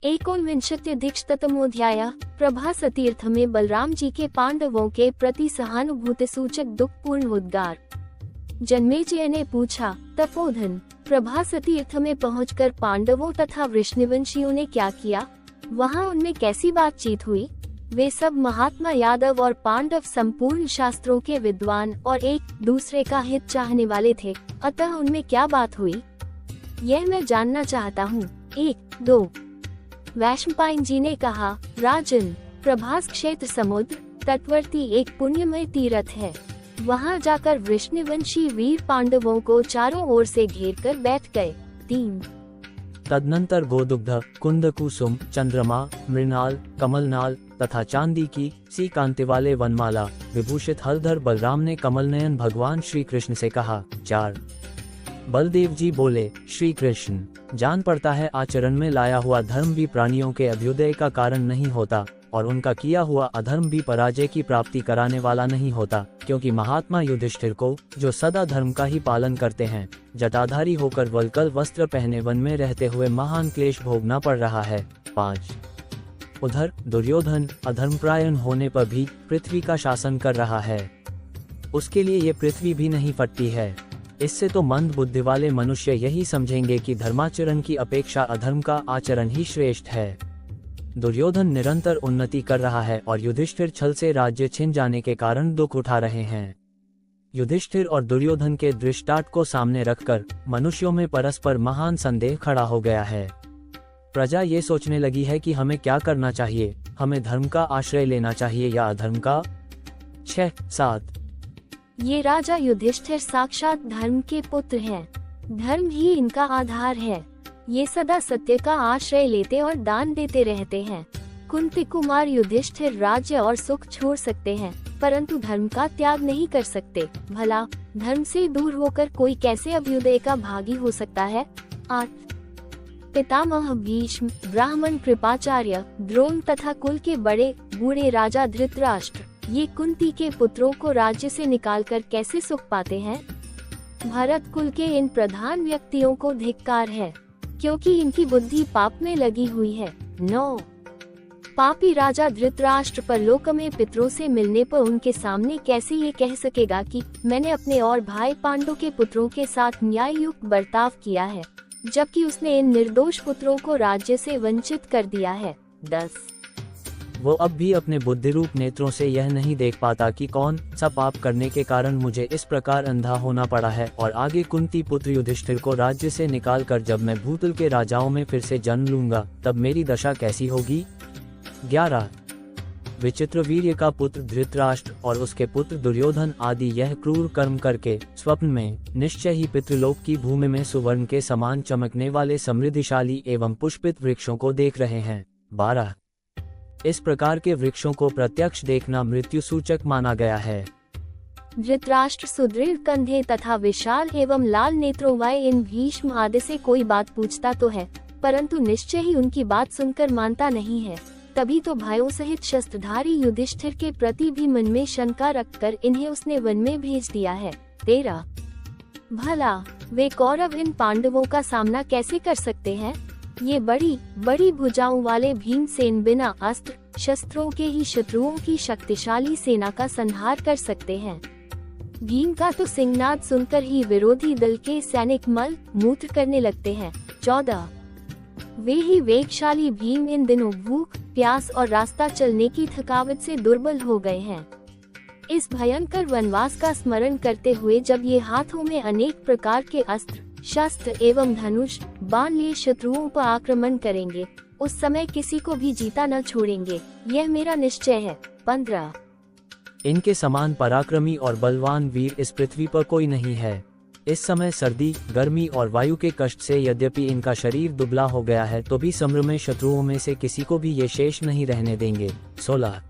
एकोनविंशत्यधिकशततमोऽध्यायः। प्रभासतीर्थ में बलराम जी के पांडवों के प्रति सहानुभूति सूचक दुखपूर्ण उद्गार। जन्मेजय ने पूछा, तपोधन, प्रभासतीर्थ में पहुंचकर पांडवों तथा वृष्णिवंशियों ने क्या किया? वहां उनमें कैसी बातचीत हुई? वे सब महात्मा यादव और पांडव संपूर्ण शास्त्रों के विद्वान और एक दूसरे का हित चाहने वाले थे, अतः उनमें क्या बात हुई, यह मैं जानना चाहता हूँ। 1-2 वैशंपायन जी ने कहा, राजन, प्रभास क्षेत्र समुद्र तटवर्ती एक पुण्यमय तीर्थ है। वहां जाकर वृष्णिवंशी वीर पांडवों को चारों ओर से घेरकर बैठ गए। 3 तदनंतर गोदुग्ध, कुंदकुसुम, चंद्रमा, मृणाल, कमलनाल तथा चांदी की सी कांति वाले वनमाला विभूषित हलधर बलराम ने कमलनयन भगवान श्री कृष्ण से कहा। 4 बलदेव जी बोले, श्री कृष्ण, जान पड़ता है आचरण में लाया हुआ धर्म भी प्राणियों के अभ्युदय का कारण नहीं होता और उनका किया हुआ अधर्म भी पराजय की प्राप्ति कराने वाला नहीं होता, क्योंकि महात्मा युधिष्ठिर को, जो सदा धर्म का ही पालन करते हैं, जटाधारी होकर वल्कल वस्त्र पहने वन में रहते हुए महान क्लेश भोगना पड़ रहा है। 5 उधर दुर्योधन अधर्मपरायण होने पर भी पृथ्वी का शासन कर रहा है। उसके लिए ये पृथ्वी भी नहीं फटती है। इससे तो मंद बुद्धि वाले मनुष्य यही समझेंगे कि धर्माचरण की अपेक्षा अधर्म का आचरण ही श्रेष्ठ है। दुर्योधन निरंतर उन्नति कर रहा है और युधिष्ठिर छल से राज्य छिन जाने के कारण दुख उठा रहे हैं। युधिष्ठिर और दुर्योधन के दृष्टांत को सामने रखकर मनुष्यों में परस्पर महान संदेह खड़ा हो गया है। प्रजा ये सोचने लगी है कि हमें क्या करना चाहिए, हमें धर्म का आश्रय लेना चाहिए या अधर्म का। 6-7 ये राजा युधिष्ठिर साक्षात धर्म के पुत्र हैं। धर्म ही इनका आधार है। ये सदा सत्य का आश्रय लेते और दान देते रहते हैं। कुंती कुमार युधिष्ठिर राज्य और सुख छोड़ सकते हैं, परंतु धर्म का त्याग नहीं कर सकते। भला धर्म से दूर होकर कोई कैसे अभ्युदय का भागी हो सकता है? 8 पितामह भीष्म, ब्राह्मण कृपाचार्य, द्रोण तथा कुल के बड़े बूढ़े राजा धृतराष्ट्र, ये कुंती के पुत्रों को राज्य से निकालकर कैसे सुख पाते हैं? भरत कुल के इन प्रधान व्यक्तियों को धिक्कार है, क्योंकि इनकी बुद्धि पाप में लगी हुई है। 9 पापी राजा धृतराष्ट्र परलोक में पितरों से मिलने पर उनके सामने कैसे ये कह सकेगा कि मैंने अपने और भाई पांडु के पुत्रों के साथ न्याययुक्त बर्ताव किया है, जबकि उसने इन निर्दोष पुत्रों को राज्य से वंचित कर दिया है। 10 वो अब भी अपने बुद्धिरूप नेत्रों से यह नहीं देख पाता कि कौन सा पाप करने के कारण मुझे इस प्रकार अंधा होना पड़ा है। और आगे कुंती पुत्र युधिष्ठिर को राज्य से निकालकर जब मैं भूतल के राजाओं में फिर से जन्म लूंगा, तब मेरी दशा कैसी होगी। 11 विचित्रवीर्य का पुत्र धृतराष्ट्र और उसके पुत्र दुर्योधन आदि यह क्रूर कर्म करके स्वप्न में निश्चय ही पितृलोक की भूमि में सुवर्ण के समान चमकने वाले समृद्धिशाली एवं पुष्पित वृक्षों को देख रहे हैं। 12 इस प्रकार के वृक्षों को प्रत्यक्ष देखना मृत्यु सूचक माना गया है। धृतराष्ट्र सुदृढ़ कंधे तथा विशाल एवं लाल नेत्रों वाले इन भीष्म आदि से कोई बात पूछता तो है, परंतु निश्चय ही उनकी बात सुनकर मानता नहीं है। तभी तो भाइयों सहित शस्त्रधारी युधिष्ठिर के प्रति भी मन में शंका रखकर इन्हें उसने वन में भेज दिया है। 13 भला वे कौरव इन पांडवों का सामना कैसे कर सकते हैं? ये बड़ी बड़ी भुजाओं वाले भीमसेन बिना अस्त्र शस्त्रों के ही शत्रुओं की शक्तिशाली सेना का संहार कर सकते हैं। भीम का तो सिंहनाद सुनकर ही विरोधी दल के सैनिक मल मूत्र करने लगते हैं। 14 वे ही वेगशाली भीम इन दिनों भूख प्यास और रास्ता चलने की थकावट से दुर्बल हो गए हैं। इस भयंकर वनवास का स्मरण करते हुए जब ये हाथों में अनेक प्रकार के अस्त्र शस्त्र एवं धनुष बाण लिए शत्रुओं पर आक्रमण करेंगे, उस समय किसी को भी जीता न छोड़ेंगे, यह मेरा निश्चय है। 15 इनके समान पराक्रमी और बलवान वीर इस पृथ्वी पर कोई नहीं है। इस समय सर्दी गर्मी और वायु के कष्ट से यद्यपि इनका शरीर दुबला हो गया है, तो भी समुद्र में शत्रुओं में से किसी को भी ये शेष नहीं रहने देंगे। 16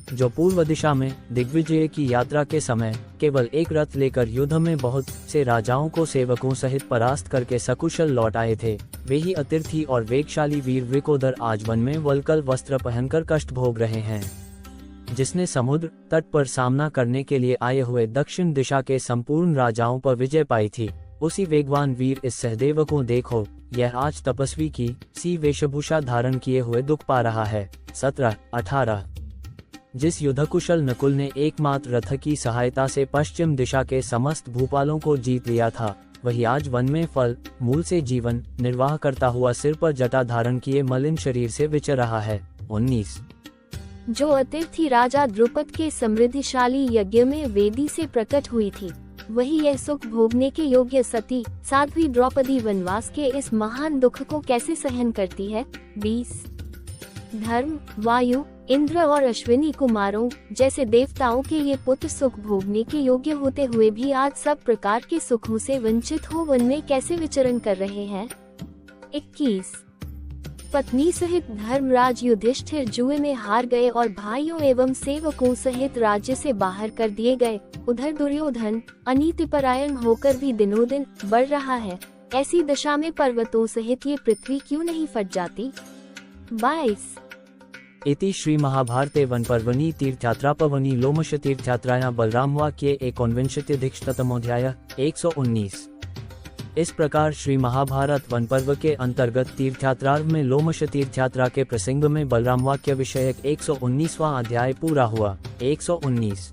जो पूर्व दिशा में दिग्विजय की यात्रा के समय केवल एक रथ लेकर युद्ध में बहुत से राजाओं को सेवकों सहित परास्त करके सकुशल लौट आए थे, वे ही अतिर्थी और वेगशाली वीर वृकोदर आज वन में वल्कल वस्त्र पहनकर कष्ट भोग रहे हैं। जिसने समुद्र तट पर सामना करने के लिए आए हुए दक्षिण दिशा के संपूर्ण राजाओं पर विजय पाई थी, उसी वेगवान वीर इस सहदेव को देखो, यह आज तपस्वी की सी वेशभूषा धारण किए हुए दुख पा रहा है। 17-18 जिस युद्धकुशल नकुल ने एकमात्र रथ की सहायता से पश्चिम दिशा के समस्त भूपालों को जीत लिया था, वही आज वन में फल मूल से जीवन निर्वाह करता हुआ सिर पर जटा धारण किए मलिन शरीर से विचर रहा है। 19 जो अतिथि राजा द्रुपद के समृद्धिशाली यज्ञ में वेदी से प्रकट हुई थी, वही यह सुख भोगने के योग्य सती साध्वी द्रौपदी वनवास के इस महान दुख को कैसे सहन करती है। 20 धर्म, वायु, इंद्र और अश्विनी कुमारों जैसे देवताओं के ये पुत्र सुख भोगने के योग्य होते हुए भी आज सब प्रकार के सुखों से वंचित हो वन में कैसे विचरण कर रहे हैं। 21 पत्नी सहित धर्मराज युधिष्ठिर जुए में हार गए और भाइयों एवं सेवकों सहित राज्य से बाहर कर दिए गए। उधर दुर्योधन अनीतिपरायण होकर भी दिनों दिन बढ़ रहा है। ऐसी दशा में पर्वतों सहित ये पृथ्वी क्यों नहीं फट जाती। 22 इति श्री महाभारते वनपर्वणि तीर्थयात्रापवनि लोमश तीर्थयात्रायां बलरामवाक्ये एकोनविंशत्यधिकशततमोऽध्यायः 119। इस प्रकार श्री महाभारत वन पर्व के अंतर्गत तीर्थयात्रार्थ में लोमश तीर्थयात्रा के प्रसंग में बलराम वाक्य विषयक 119वां अध्याय पूरा हुआ। 119